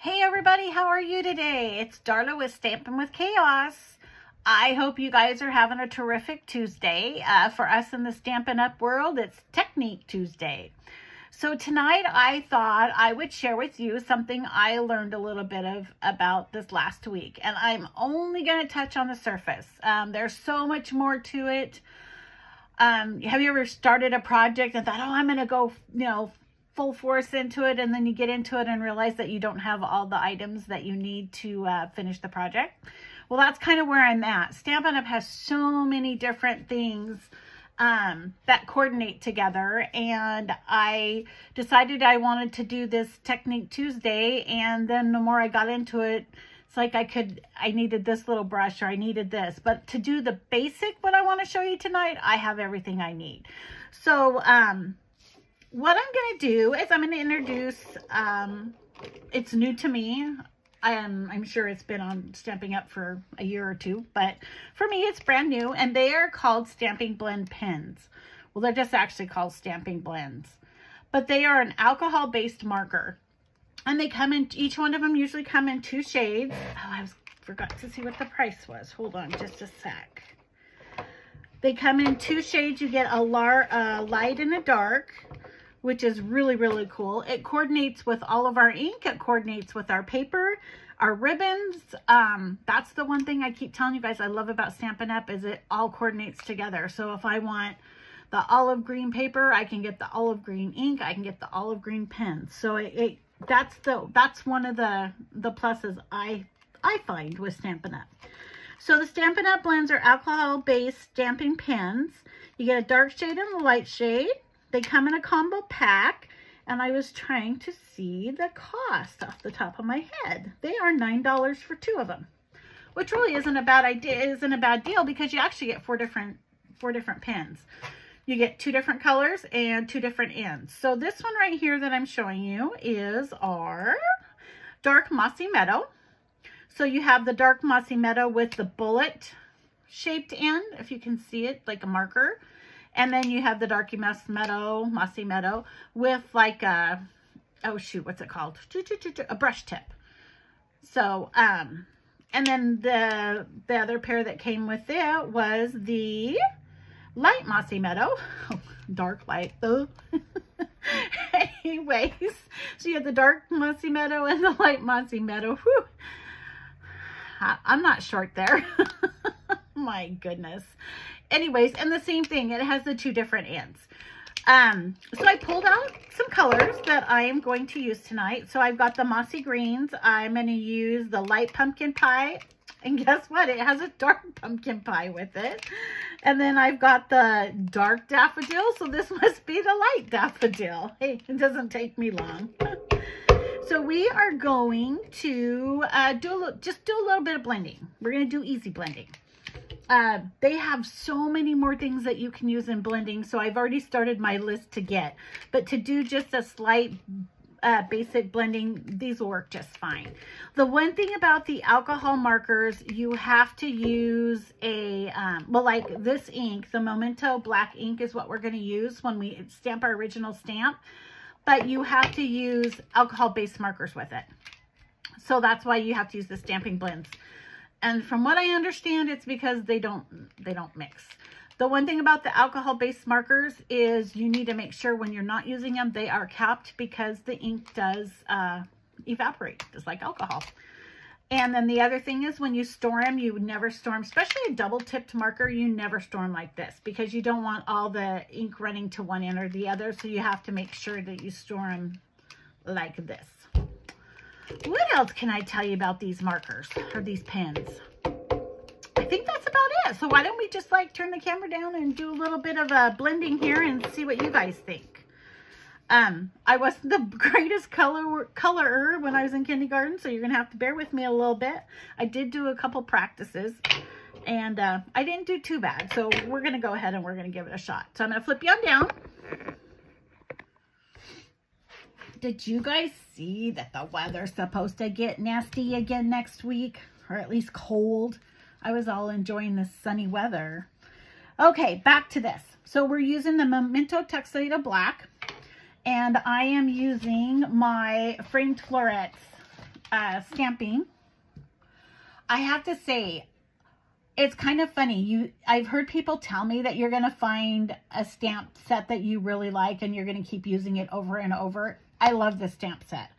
Hey everybody, how are you today? It's Darla with Stampin' with Chaos. I hope you guys are having a terrific Tuesday. For us in the Stampin' Up world, it's Technique Tuesday. So tonight I thought I would share with you something I learned a little bit about this last week. And I'm only going to touch on the surface. There's so much more to it. Have you ever started a project and thought, oh, I'm going to go, full force into it, and then you get into it and realize that you don't have all the items that you need to finish the project? Well, that's kind of where I'm at. Stampin' Up has so many different things that coordinate together, and I decided I wanted to do this Technique Tuesday, and then the more I got into it, it's like I needed this little brush, or I needed this. But to do the basic, what I want to show you tonight, I have everything I need. So, what I'm going to do is I'm going to introduce, it's new to me. I'm sure it's been on Stampin' Up for a year or two, but for me, it's brand new, and they are called Stamping Blend Pens. Well, they're just actually called Stamping Blends, but they are an alcohol-based marker, and they come in, each one of them usually come in 2 shades. Oh, I forgot to see what the price was. Hold on just a sec. They come in 2 shades. You get a light and a dark, which is really, really cool. It coordinates with all of our ink. It coordinates with our paper, our ribbons. That's the one thing I keep telling you guys I love about Stampin' Up! Is it all coordinates together. So if I want the olive green paper, I can get the olive green ink. I can get the olive green pen. So that's one of the pluses I find with Stampin' Up! So the Stampin' Up! Blends are alcohol-based stamping pens. You get a dark shade and a light shade. They come in a combo pack, and I was trying to see the cost off the top of my head. They are $9 for 2 of them, which really isn't a bad idea, isn't a bad deal, because you actually get four different pens. You get 2 different colors and 2 different ends. So this one right here that I'm showing you is our Dark Mossy Meadow. So you have the Dark Mossy Meadow with the bullet shaped end, if you can see it, like a marker. And then you have the Darky Mossy Meadow with like a, oh shoot, what's it called? A brush tip. So, and then the other pair that came with it was the Light Mossy Meadow. Oh, dark light though. Anyways, so you have the Dark Mossy Meadow and the Light Mossy Meadow. Whew. I'm not short there. My goodness. Anyways, and the same thing, it has the 2 different ends. So I pulled out some colors that I am going to use tonight. So I've got the mossy greens. I'm going to use the light pumpkin pie. And guess what? It has a dark pumpkin pie with it. And then I've got the dark daffodil. So this must be the light daffodil. Hey, it doesn't take me long. So we are going to just do a little bit of blending. We're going to do easy blending. They have so many more things that you can use in blending, so I've already started my list to get. But to do just a slight basic blending, these will work just fine. The one thing about the alcohol markers, you have to use a, well, like this ink, the Memento black ink is what we're going to use when we stamp our original stamp. But you have to use alcohol-based markers with it. So that's why you have to use the Stamping Blends. And from what I understand, it's because they don't mix. The one thing about the alcohol-based markers is you need to make sure when you're not using them, they are capped, because the ink does evaporate, just like alcohol. And then the other thing is when you store them, you never store them, especially a double-tipped marker, you never store them like this, because you don't want all the ink running to one end or the other. So you have to make sure that you store them like this. What else can I tell you about these markers or these pens? I think that's about it. So why don't we just like turn the camera down and do a little bit of blending here and see what you guys think. I wasn't the greatest colorer when I was in kindergarten, so you're going to have to bear with me a little bit. I did do a couple practices, and I didn't do too bad. So we're going to go ahead and we're going to give it a shot. So I'm going to flip you on down. Did you guys see that the weather's supposed to get nasty again next week? Or at least cold? I was all enjoying this sunny weather. Okay, back to this. So we're using the Memento Tuxedo Black. And I am using my framed florets. stamping, I have to say, it's kind of funny. I've heard people tell me that you're going to find a stamp set that you really like and you're going to keep using it over and over. I love this stamp set.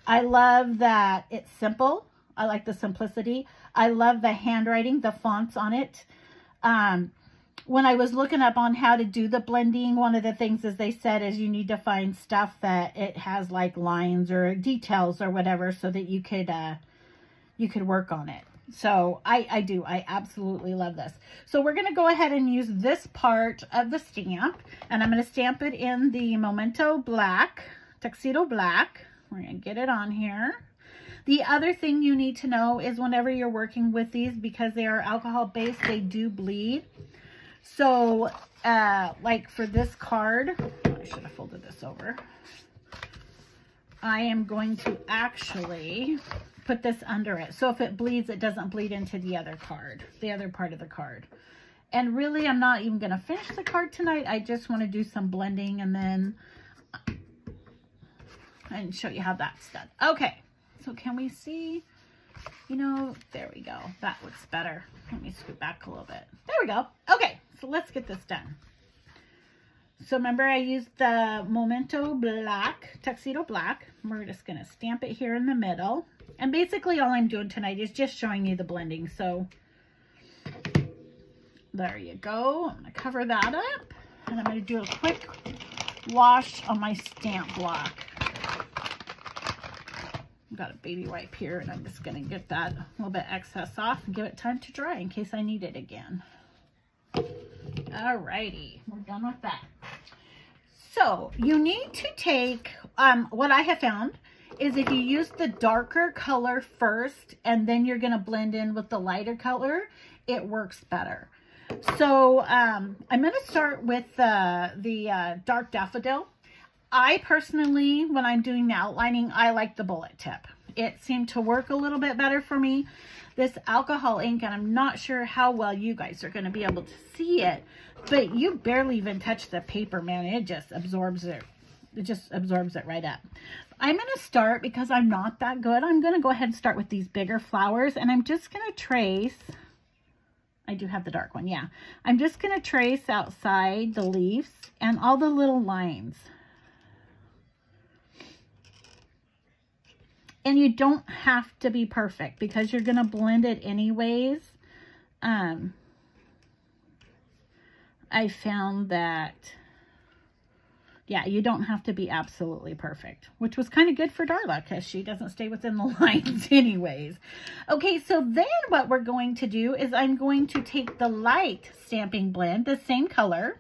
I love that it's simple. I like the simplicity. I love the handwriting, the fonts on it. When I was looking up on how to do the blending, one of the things is they said is you need to find stuff that it has like lines or details or whatever so that you could work on it. So I absolutely love this. So we're going to go ahead and use this part of the stamp, and I'm going to stamp it in the Memento Black, Tuxedo Black. We're going to get it on here. The other thing you need to know is whenever you're working with these, because they are alcohol based, they do bleed. So like for this card, I should have folded this over. I am going to actually put this under it. So if it bleeds, it doesn't bleed into the other card, the other part of the card. And really, I'm not even going to finish the card tonight. I just want to do some blending and then and show you how that's done. Okay, so can we see? You know, there we go. That looks better. Let me scoot back a little bit. There we go. Okay, so let's get this done. So remember, I used the Memento Black, Tuxedo Black. We're just going to stamp it here in the middle. And basically all I'm doing tonight is just showing you the blending. So there you go. I'm going to cover that up. And I'm going to do a quick wash on my stamp block. I've got a baby wipe here, and I'm just going to get that little bit excess off and give it time to dry in case I need it again. Alrighty, we're done with that. So you need to take, what I have found is if you use the darker color first and then you're going to blend in with the lighter color, it works better. So I'm going to start with the dark daffodil. I personally, when I'm doing the outlining, I like the bullet tip. It seemed to work a little bit better for me. This alcohol ink, and I'm not sure how well you guys are going to be able to see it, but you barely even touch the paper, man. It just absorbs it. It just absorbs it right up. I'm going to start, because I'm not that good, I'm going to go ahead and start with these bigger flowers, and I'm just going to trace. I do have the dark one, yeah. I'm just going to trace outside the leaves and all the little lines. And you don't have to be perfect because you're going to blend it anyways. I found that, yeah, you don't have to be absolutely perfect, which was kind of good for Darla because she doesn't stay within the lines anyways. Okay, so then what we're going to do is I'm going to take the light stamping blend, the same color,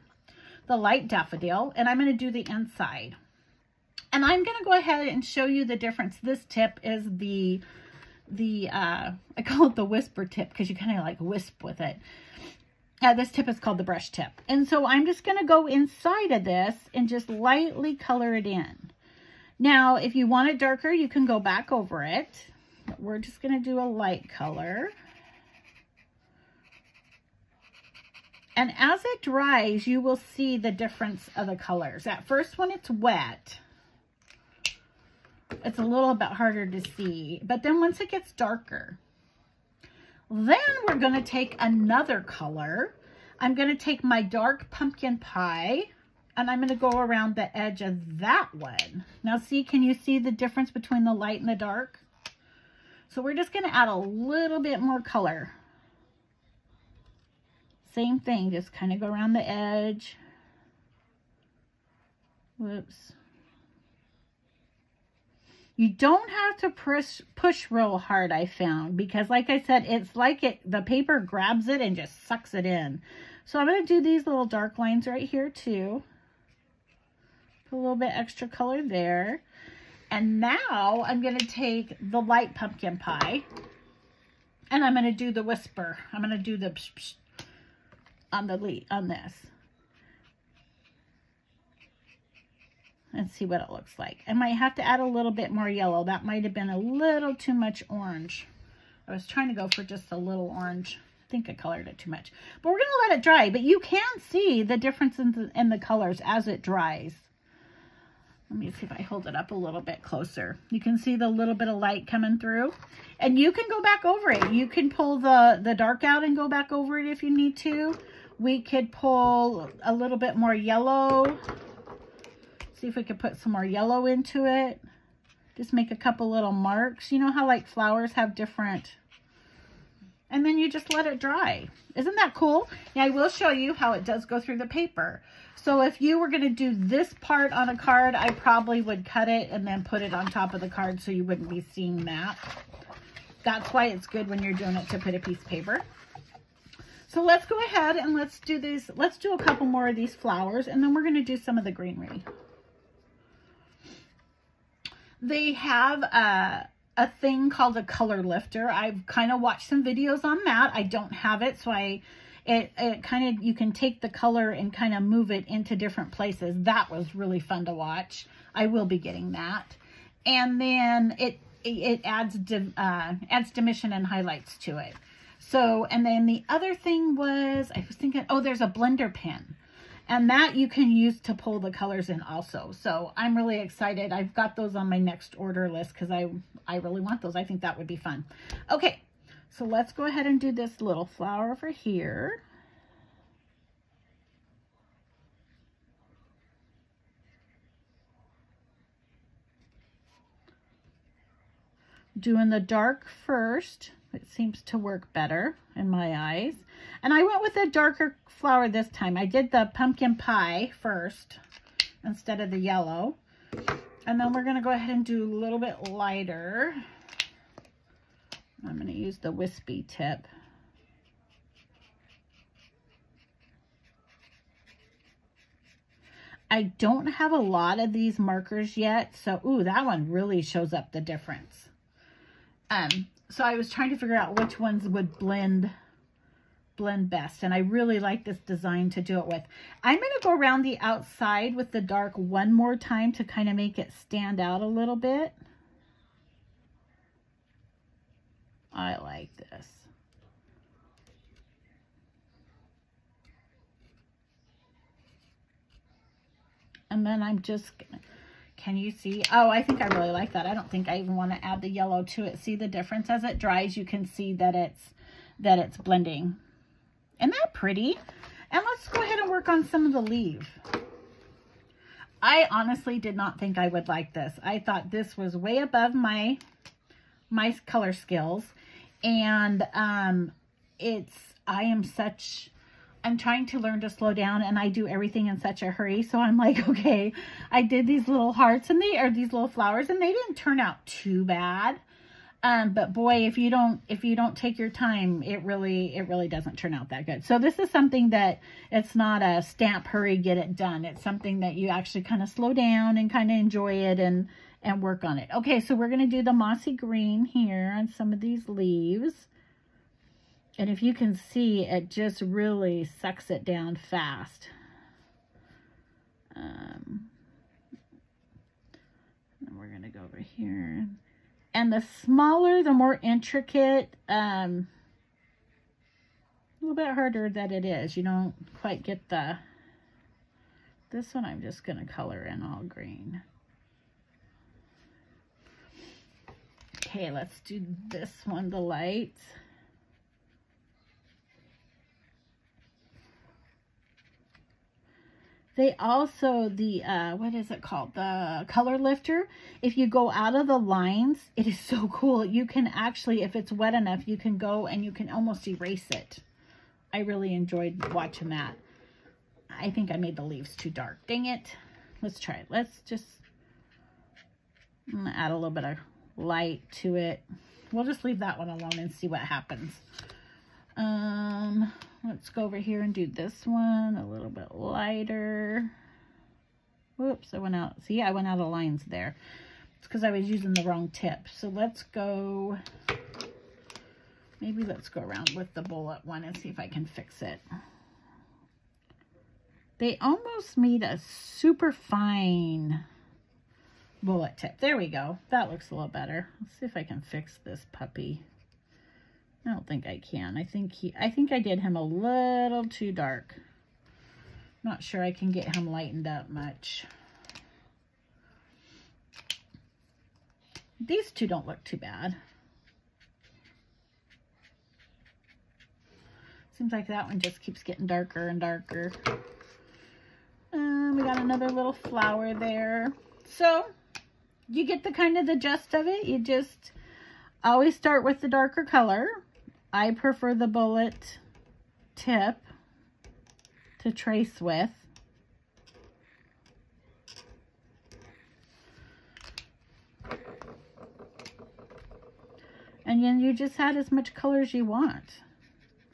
the light daffodil, and I'm going to do the inside. And I'm going to go ahead and show you the difference. This tip is I call it the whisper tip because you kind of like wisp with it. This tip is called the brush tip. And so I'm just going to go inside of this and just lightly color it in. Now, if you want it darker, you can go back over it. But we're just going to do a light color. And as it dries, you will see the difference of the colors. At first, when it's wet, it's a little bit harder to see, but then once it gets darker, then we're going to take another color. I'm going to take my dark pumpkin pie, and I'm going to go around the edge of that one. Now see, can you see the difference between the light and the dark? So we're just going to add a little bit more color. Same thing, just kind of go around the edge. Whoops. You don't have to push real hard, I found, because like I said, it's like the paper grabs it and just sucks it in. So I'm going to do these little dark lines right here too. Put a little bit extra color there. And now I'm going to take the light pumpkin pie and I'm going to do the whisper. I'm going to do the psh, psh on this. And see what it looks like. I might have to add a little bit more yellow. That might have been a little too much orange. I was trying to go for just a little orange. I think I colored it too much. But we're going to let it dry. But you can see the difference in the colors as it dries. Let me see if I hold it up a little bit closer. You can see the little bit of light coming through. And you can go back over it. You can pull the dark out and go back over it if you need to. We could pull a little bit more yellow. See if we could put some more yellow into it. Just make a couple little marks. You know how like flowers have different... And then you just let it dry. Isn't that cool? Now I will show you how it does go through the paper. So if you were going to do this part on a card, I probably would cut it and then put it on top of the card so you wouldn't be seeing that. That's why it's good when you're doing it to put a piece of paper. So let's go ahead and let's do these. Let's do a couple more of these flowers, and then we're going to do some of the greenery. They have a thing called a color lifter. I've kind of watched some videos on that. I don't have it, so it kind of, you can take the color and kind of move it into different places. That was really fun to watch. I will be getting that. And then it adds dimension and highlights to it. So, and then the other thing was, I was thinking, oh, there's a blender pen. And that you can use to pull the colors in also. So I'm really excited. I've got those on my next order list because I really want those. I think that would be fun. Okay, so let's go ahead and do this little flower over here. Doing the dark first. It seems to work better in my eyes. And I went with a darker flower this time. I did the pumpkin pie first instead of the yellow. And then we're going to go ahead and do a little bit lighter. I'm going to use the wispy tip. I don't have a lot of these markers yet. So, ooh, that one really shows up the difference. So I was trying to figure out which ones would blend best, and I really like this design to do it with. I'm going to go around the outside with the dark one more time to kind of make it stand out a little bit. I like this. And then I'm just gonna, can you see? Oh, I think I really like that. I don't think I even want to add the yellow to it. See the difference as it dries? You can see that it's blending. Isn't that pretty? And let's go ahead and work on some of the leaf. I honestly did not think I would like this. I thought this was way above my color skills. And I'm trying to learn to slow down, and I do everything in such a hurry. So I'm like, okay, I did these little hearts and these little flowers, and they didn't turn out too bad. But boy, if you don't take your time, it really doesn't turn out that good. So this is something that it's not a stamp, hurry, get it done. It's something that you actually kind of slow down and kind of enjoy it and work on it. Okay, so we're going to do the mossy green here on some of these leaves. And if you can see, it just really sucks it down fast. And we're going to go over here. And the smaller, the more intricate, a little bit harder that it is. You don't quite get this one I'm just going to color in all green. Okay, let's do this one, the lights. They also, what is it called? The color lifter. If you go out of the lines, it is so cool. You can actually, if it's wet enough, you can go and you can almost erase it. I really enjoyed watching that. I think I made the leaves too dark. Dang it. Let's try it. Let's just add a little bit of light to it. We'll just leave that one alone and see what happens. Let's go over here and do this one a little bit lighter. Whoops, I went out. See, I went out of lines there. It's because I was using the wrong tip. So let's go, maybe let's go around with the bullet one and see if I can fix it. They almost made a super fine bullet tip. There we go. That looks a little better. Let's see if I can fix this puppy. I don't think I can. I think I did him a little too dark. Not sure I can get him lightened up much. These two don't look too bad. Seems like that one just keeps getting darker and darker. We got another little flower there. So you get the kind of the gist of it. You just always start with the darker color. I prefer the bullet tip to trace with. And then you just add as much color as you want.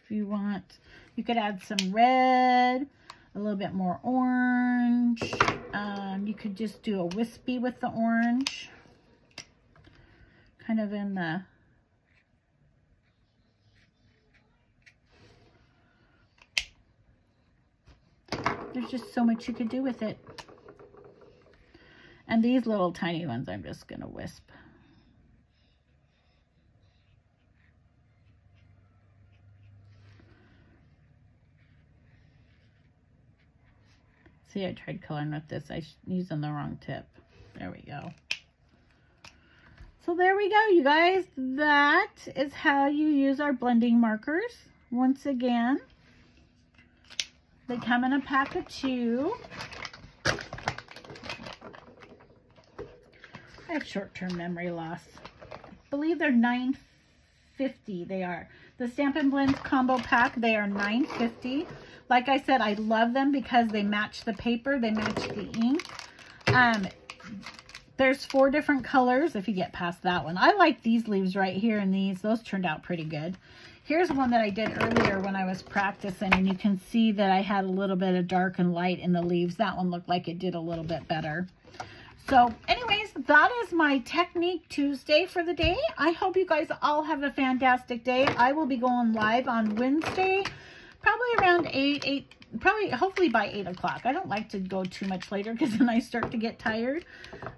If you want, you could add some red, a little bit more orange. You could just do a wispy with the orange. Kind of in the... There's just so much you could do with it. And these little tiny ones I'm just going to wisp. See, I tried coloring with this. I'm using the wrong tip. There we go. So there we go, you guys. That is how you use our blending markers. Once again, they come in a pack of 2. I have short-term memory loss. I believe they're $9.50. They are. The Stampin' Blends combo pack, they are $9.50. Like I said, I love them because they match the paper, they match the ink. There's 4 different colors if you get past that one. I like these leaves right here and these. Those turned out pretty good. Here's one that I did earlier when I was practicing, and you can see that I had a little bit of dark and light in the leaves. That one looked like it did a little bit better. So anyways, that is my Technique Tuesday for the day. I hope you guys all have a fantastic day. I will be going live on Wednesday, probably around 8, hopefully by 8 o'clock. I don't like to go too much later because then I start to get tired.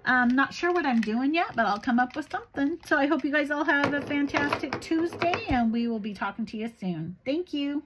I'm not sure what I'm doing yet, but I'll come up with something. So I hope you guys all have a fantastic Tuesday, and we will be talking to you soon. Thank you.